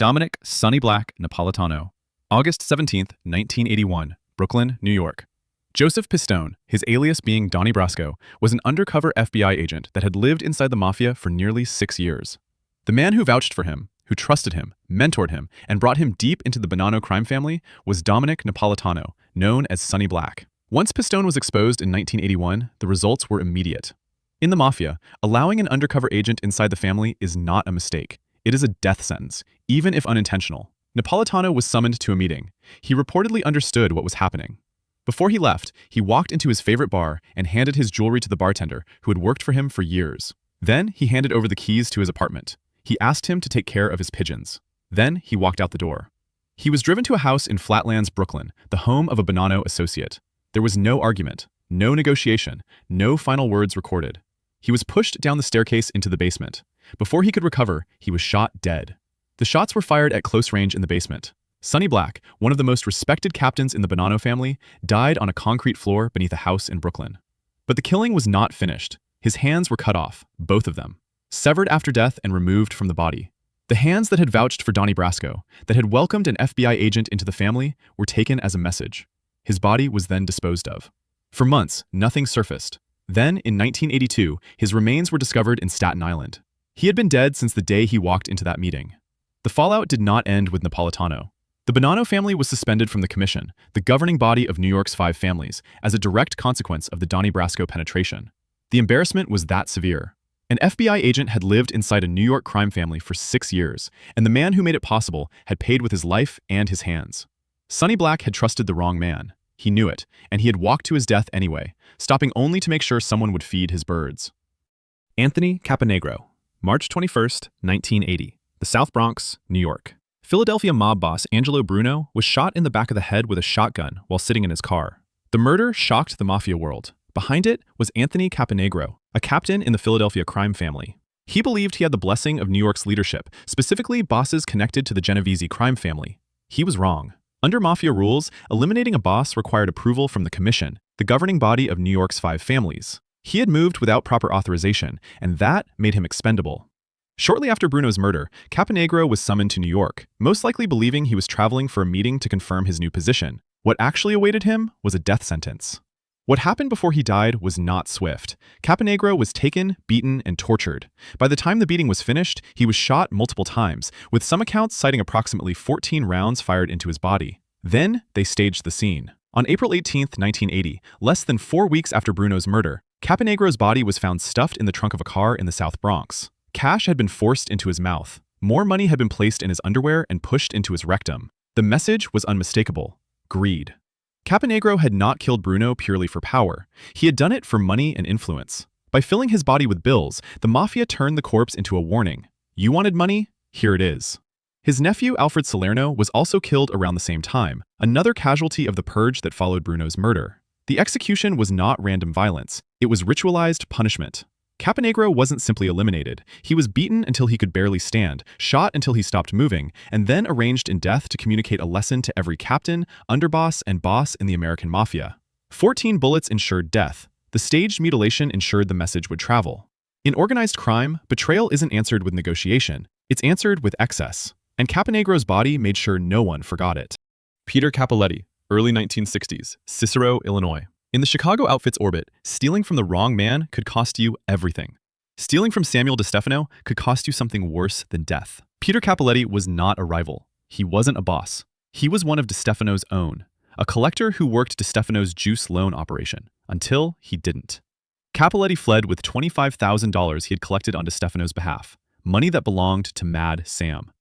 Dominic Sonny Black Napolitano. August 17th, 1981, Brooklyn, New York. Joseph Pistone, his alias being Donnie Brasco, was an undercover FBI agent that had lived inside the Mafia for nearly 6 years. The man who vouched for him, who trusted him, mentored him, and brought him deep into the Bonanno crime family was Dominic Napolitano, known as Sonny Black. Once Pistone was exposed in 1981, the results were immediate. In the Mafia, allowing an undercover agent inside the family is not a mistake. It is a death sentence, even if unintentional. Napolitano was summoned to a meeting. He reportedly understood what was happening. Before he left, he walked into his favorite bar and handed his jewelry to the bartender, who had worked for him for years. Then he handed over the keys to his apartment. He asked him to take care of his pigeons. Then he walked out the door. He was driven to a house in Flatlands, Brooklyn, the home of a Bonanno associate. There was no argument, no negotiation, no final words recorded. He was pushed down the staircase into the basement. Before he could recover, he was shot dead. The shots were fired at close range in the basement. Sonny Black, one of the most respected captains in the Bonanno family, died on a concrete floor beneath a house in Brooklyn. But the killing was not finished. His hands were cut off, both of them, severed after death and removed from the body. The hands that had vouched for Donnie Brasco, that had welcomed an FBI agent into the family, were taken as a message. His body was then disposed of. For months, nothing surfaced. Then, in 1982, his remains were discovered in Staten Island. He had been dead since the day he walked into that meeting. The fallout did not end with Napolitano. The Bonanno family was suspended from the commission, the governing body of New York's 5 families, as a direct consequence of the Donnie Brasco penetration. The embarrassment was that severe. An FBI agent had lived inside a New York crime family for 6 years, and the man who made it possible had paid with his life and his hands. Sonny Black had trusted the wrong man. He knew it, and he had walked to his death anyway, stopping only to make sure someone would feed his birds. Anthony Caponegro, March 21st, 1980, the South Bronx, New York. Philadelphia mob boss Angelo Bruno was shot in the back of the head with a shotgun while sitting in his car. The murder shocked the Mafia world. Behind it was Anthony Caponegro, a captain in the Philadelphia crime family. He believed he had the blessing of New York's leadership, specifically bosses connected to the Genovese crime family. He was wrong. Under Mafia rules, eliminating a boss required approval from the Commission, the governing body of New York's 5 families. He had moved without proper authorization, and that made him expendable. Shortly after Bruno's murder, Caponegro was summoned to New York, most likely believing he was traveling for a meeting to confirm his new position. What actually awaited him was a death sentence. What happened before he died was not swift. Caponegro was taken, beaten, and tortured. By the time the beating was finished, he was shot multiple times, with some accounts citing approximately 14 rounds fired into his body. Then, they staged the scene. On April 18, 1980, less than 4 weeks after Bruno's murder, Caponegro's body was found stuffed in the trunk of a car in the South Bronx. Cash had been forced into his mouth. More money had been placed in his underwear and pushed into his rectum. The message was unmistakable: greed. Caponegro had not killed Bruno purely for power. He had done it for money and influence. By filling his body with bills, the Mafia turned the corpse into a warning. You wanted money? Here it is. His nephew Alfred Salerno was also killed around the same time, another casualty of the purge that followed Bruno's murder. The execution was not random violence. It was ritualized punishment. Caponegro wasn't simply eliminated. He was beaten until he could barely stand, shot until he stopped moving, and then arranged in death to communicate a lesson to every captain, underboss, and boss in the American Mafia. 14 bullets ensured death. The staged mutilation ensured the message would travel. In organized crime, betrayal isn't answered with negotiation. It's answered with excess. And Caponegro's body made sure no one forgot it. Peter Capoletti, early 1960s, Cicero, Illinois. In the Chicago outfit's orbit, stealing from the wrong man could cost you everything. Stealing from Samuel DeStefano could cost you something worse than death. Peter Capoletti was not a rival. He wasn't a boss. He was one of DeStefano's own, a collector who worked DeStefano's juice loan operation, until he didn't. Capoletti fled with $25,000 he had collected on DeStefano's behalf, money that belonged to Mad Sam.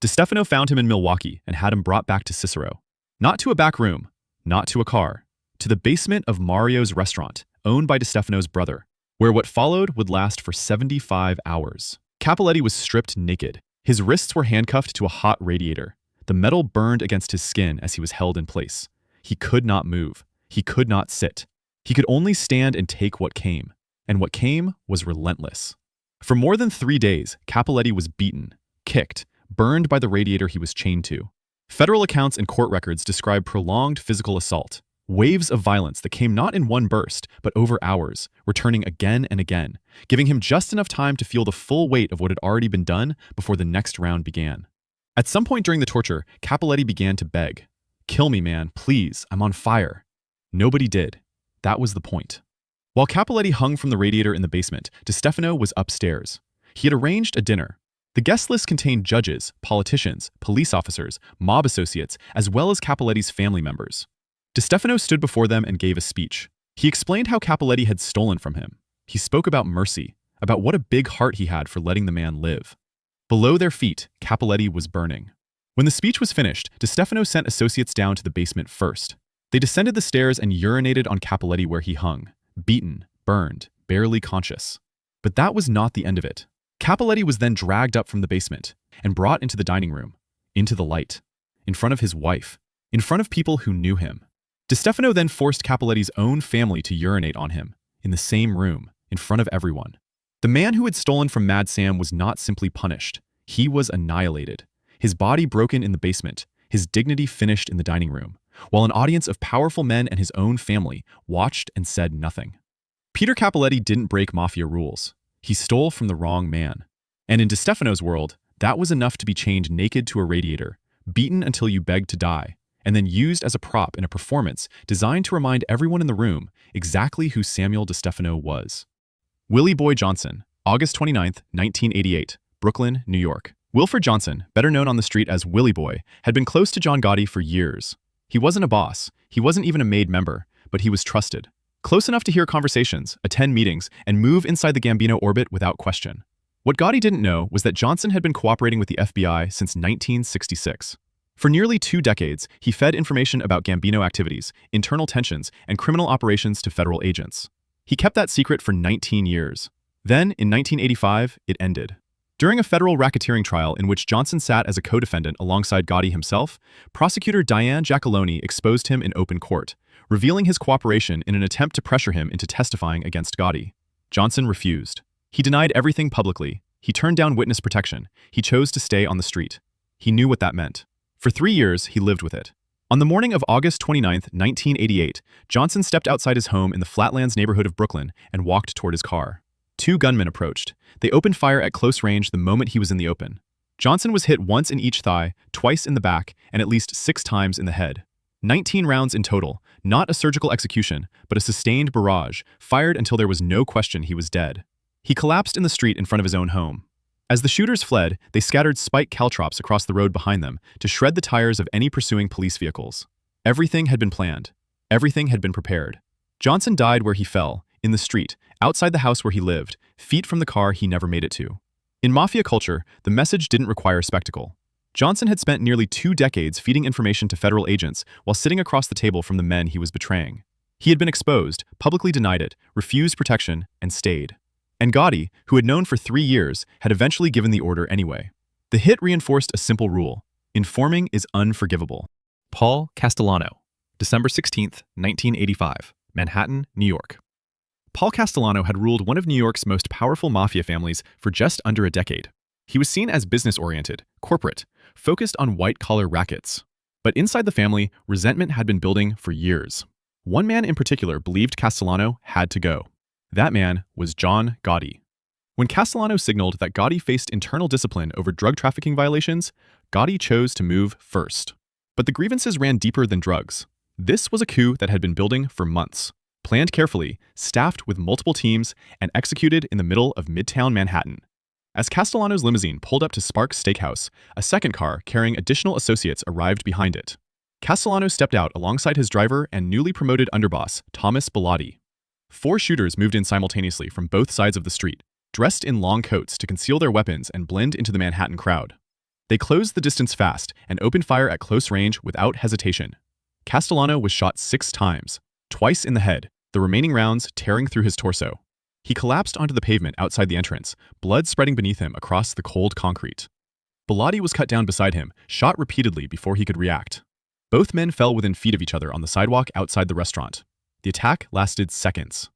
DeStefano found him in Milwaukee and had him brought back to Cicero. Not to a back room, not to a car, to the basement of Mario's restaurant, owned by DeStefano's brother, where what followed would last for 75 hours. Capoletti was stripped naked. His wrists were handcuffed to a hot radiator. The metal burned against his skin as he was held in place. He could not move. He could not sit. He could only stand and take what came. And what came was relentless. For more than 3 days, Capoletti was beaten, kicked, burned by the radiator he was chained to. Federal accounts and court records describe prolonged physical assault, waves of violence that came not in one burst, but over hours, returning again and again, giving him just enough time to feel the full weight of what had already been done before the next round began. At some point during the torture, Cappelletti began to beg. "Kill me, man, please, I'm on fire." Nobody did. That was the point. While Cappelletti hung from the radiator in the basement, DeStefano was upstairs. He had arranged a dinner. The guest list contained judges, politicians, police officers, mob associates, as well as Cappelletti's family members. DeStefano stood before them and gave a speech. He explained how Cappelletti had stolen from him. He spoke about mercy, about what a big heart he had for letting the man live. Below their feet, Cappelletti was burning. When the speech was finished, DeStefano sent associates down to the basement first. They descended the stairs and urinated on Cappelletti where he hung, beaten, burned, barely conscious. But that was not the end of it. Cappelletti was then dragged up from the basement and brought into the dining room, into the light, in front of his wife, in front of people who knew him. DeStefano then forced Cappelletti's own family to urinate on him, in the same room, in front of everyone. The man who had stolen from Mad Sam was not simply punished. He was annihilated. His body broken in the basement, his dignity finished in the dining room, while an audience of powerful men and his own family watched and said nothing. Peter Cappelletti didn't break mafia rules. He stole from the wrong man. And in DeStefano's world, that was enough to be chained naked to a radiator, beaten until you begged to die, and then used as a prop in a performance designed to remind everyone in the room exactly who Samuel DeStefano was. Willie Boy Johnson, August 29, 1988, Brooklyn, New York. Wilford Johnson, better known on the street as Willie Boy, had been close to John Gotti for years. He wasn't a boss, he wasn't even a made member, but he was trusted. Close enough to hear conversations, attend meetings, and move inside the Gambino orbit without question. What Gotti didn't know was that Johnson had been cooperating with the FBI since 1966. For nearly 2 decades, he fed information about Gambino activities, internal tensions, and criminal operations to federal agents. He kept that secret for 19 years. Then, in 1985, it ended. During a federal racketeering trial in which Johnson sat as a co-defendant alongside Gotti himself, prosecutor Diane Giacalone exposed him in open court, revealing his cooperation in an attempt to pressure him into testifying against Gotti. Johnson refused. He denied everything publicly. He turned down witness protection. He chose to stay on the street. He knew what that meant. For 3 years, he lived with it. On the morning of August 29, 1988, Johnson stepped outside his home in the Flatlands neighborhood of Brooklyn and walked toward his car. 2 gunmen approached. They opened fire at close range the moment he was in the open. Johnson was hit once in each thigh, twice in the back, and at least 6 times in the head. 19 rounds in total, not a surgical execution, but a sustained barrage, fired until there was no question he was dead. He collapsed in the street in front of his own home. As the shooters fled, they scattered spike caltrops across the road behind them to shred the tires of any pursuing police vehicles. Everything had been planned. Everything had been prepared. Johnson died where he fell, in the street, outside the house where he lived, feet from the car he never made it to. In mafia culture, the message didn't require spectacle. Johnson had spent nearly 2 decades feeding information to federal agents while sitting across the table from the men he was betraying. He had been exposed, publicly denied it, refused protection, and stayed. And Gotti, who had known for 3 years, had eventually given the order anyway. The hit reinforced a simple rule: informing is unforgivable. Paul Castellano, December 16, 1985, Manhattan, New York. Paul Castellano had ruled one of New York's most powerful mafia families for just under a decade. He was seen as business-oriented, corporate, focused on white-collar rackets. But inside the family, resentment had been building for years. One man in particular believed Castellano had to go. That man was John Gotti. When Castellano signaled that Gotti faced internal discipline over drug trafficking violations, Gotti chose to move first. But the grievances ran deeper than drugs. This was a coup that had been building for months, planned carefully, staffed with multiple teams, and executed in the middle of Midtown Manhattan. As Castellano's limousine pulled up to Sparks Steakhouse, a second car carrying additional associates arrived behind it. Castellano stepped out alongside his driver and newly promoted underboss, Thomas Bilotti. 4 shooters moved in simultaneously from both sides of the street, dressed in long coats to conceal their weapons and blend into the Manhattan crowd. They closed the distance fast and opened fire at close range without hesitation. Castellano was shot 6 times, twice in the head, the remaining rounds tearing through his torso. He collapsed onto the pavement outside the entrance, blood spreading beneath him across the cold concrete. Bilotti was cut down beside him, shot repeatedly before he could react. Both men fell within feet of each other on the sidewalk outside the restaurant. The attack lasted seconds.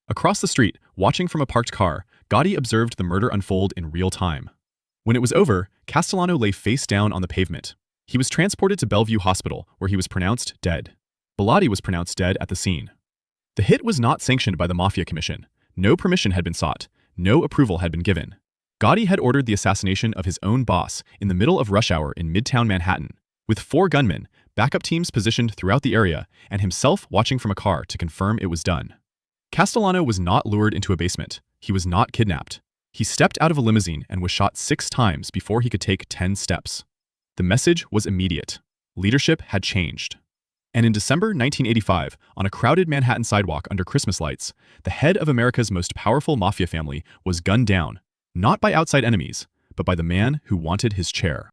Across the street, watching from a parked car, Gotti observed the murder unfold in real time. When it was over, Castellano lay face down on the pavement. He was transported to Bellevue Hospital, where he was pronounced dead. Bilotti was pronounced dead at the scene. The hit was not sanctioned by the Mafia Commission. No permission had been sought. No approval had been given. Gotti had ordered the assassination of his own boss in the middle of rush hour in Midtown Manhattan, with 4 gunmen, backup teams positioned throughout the area, and himself watching from a car to confirm it was done. Castellano was not lured into a basement. He was not kidnapped. He stepped out of a limousine and was shot 6 times before he could take 10 steps. The message was immediate. Leadership had changed. And in December 1985, on a crowded Manhattan sidewalk under Christmas lights, the head of America's most powerful mafia family was gunned down, not by outside enemies, but by the man who wanted his chair.